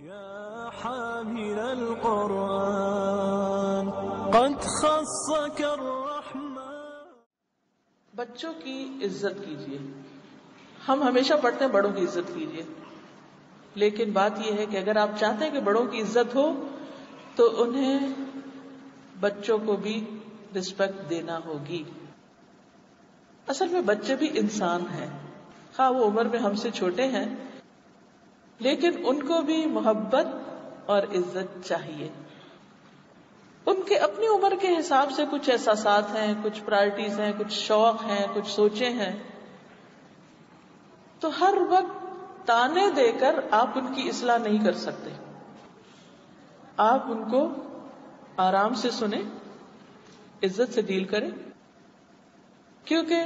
يا حامل القرآن قد خصك الرحمن. بچوں کی عزت کیجیے. ہم ہمیشہ پڑھتے ہیں بڑوں کی عزت کیجیے، لیکن بات یہ ہے کہ اگر آپ چاہتے ہیں کہ بڑوں کی عزت ہو تو انہیں بچوں کو بھی رسپیکٹ دینا ہوگی. اصل میں بچے بھی انسان ہیں، خواہ وہ عمر میں ہم سے چھوٹے ہیں، لیکن ان کو بھی محبت اور عزت چاہیے. ان کے اپنی عمر کے حساب سے کچھ احساسات ہیں، کچھ پرائرٹیز ہیں، کچھ شوق ہیں، کچھ سوچیں ہیں. تو ہر وقت تانے دے کر آپ ان کی اصلاح نہیں کر سکتے. آپ ان کو آرام سے سنیں، عزت سے ڈیل کریں، کیونکہ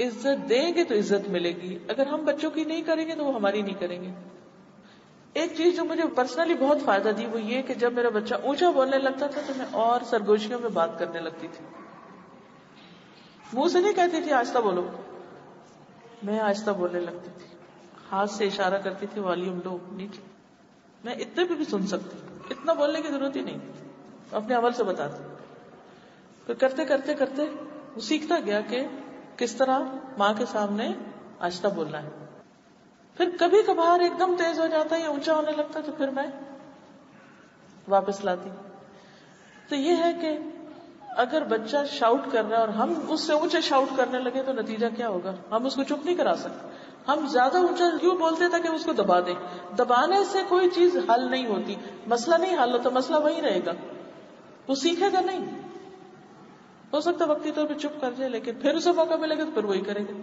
عزت دیں گے تو عزت ملے گی. اگر ہم بچوں کی نہیں کریں گے تو وہ ہماری نہیں کریں گے. ایک چیز جو مجھے پرسنلی بہت فائدہ دی وہ یہ کہ جب میرا بچہ اونچا بولنے لگتا تھا تو میں اور سرگوشیوں میں بات کرنے لگتی تھی. منہ سے نہیں کہتی تھی آہستہ بولو، میں آہستہ بولنے لگتی تھی، ہاتھ سے اشارہ کرتی تھی والیوم لو نیچے. میں اتنے پہ بھی سن سکتی، اتنا بولنے کی ضرورت ہی نہیں، اپنے عمل سے بتاتی. پھر کرتے کرتے کرتے وہ سیکھتا گیا کہ کس طرح ماں کے سامنے آہستہ بولنا ہے. پھر کبھی کبھار ایک دم تیز ہو جاتا ہے یا اونچا ہونے لگتا ہے تو پھر میں واپس لاتی. تو یہ ہے کہ اگر بچہ شاؤٹ کر رہا ہے اور ہم اس سے اونچے شاؤٹ کرنے لگے تو نتیجہ کیا ہوگا؟ ہم اس کو چپ نہیں کرا سکتے. ہم زیادہ اونچا کیوں بولتے تھے کہ اس کو دبا دیں. دبانے سے کوئی چیز حل نہیں ہوتی، مسئلہ نہیں حل ہوتا، مسئلہ وہی رہے گا، وہ سیکھے گا نہیں. ہو سکتا وقتی طور پہ چپ کر جائے، لیکن پھر اسے موقع ملے گا تو پھر وہی کرے گا،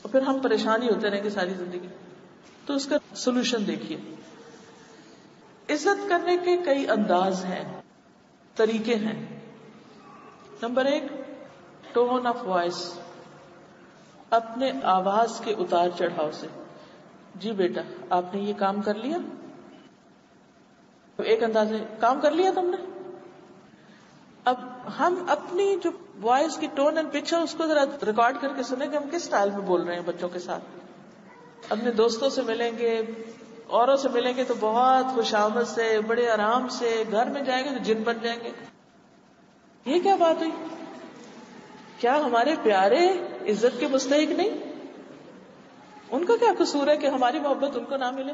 اور پھر ہم پریشان ہی ہوتے رہیں گے ساری زندگی. تو اس کا سولوشن دیکھیے. عزت کرنے کے کئی انداز ہیں، طریقے ہیں. نمبر 1، ٹون آف وائس، اپنے آواز کے اتار چڑھاؤ سے. جی بیٹا آپ نے یہ کام کر لیا. ایک انداز ہے کام کر لیا تم نے. اب ہم اپنی جو وائس کی ٹون اینڈ پچ ہے اس کو ذرا ریکارڈ کر کے سنیں کہ ہم کس سٹائل میں بول رہے ہیں بچوں کے ساتھ. اپنے دوستوں سے ملیں گے، اوروں سے ملیں گے تو بہت خوش آمد سے، بڑے آرام سے. گھر میں جائیں گے تو جن بن جائیں گے. یہ کیا بات ہوئی؟ کیا ہمارے پیارے عزت کے مستحق نہیں؟ ان کا کیا قصور ہے کہ ہماری محبت ان کو نہ ملے؟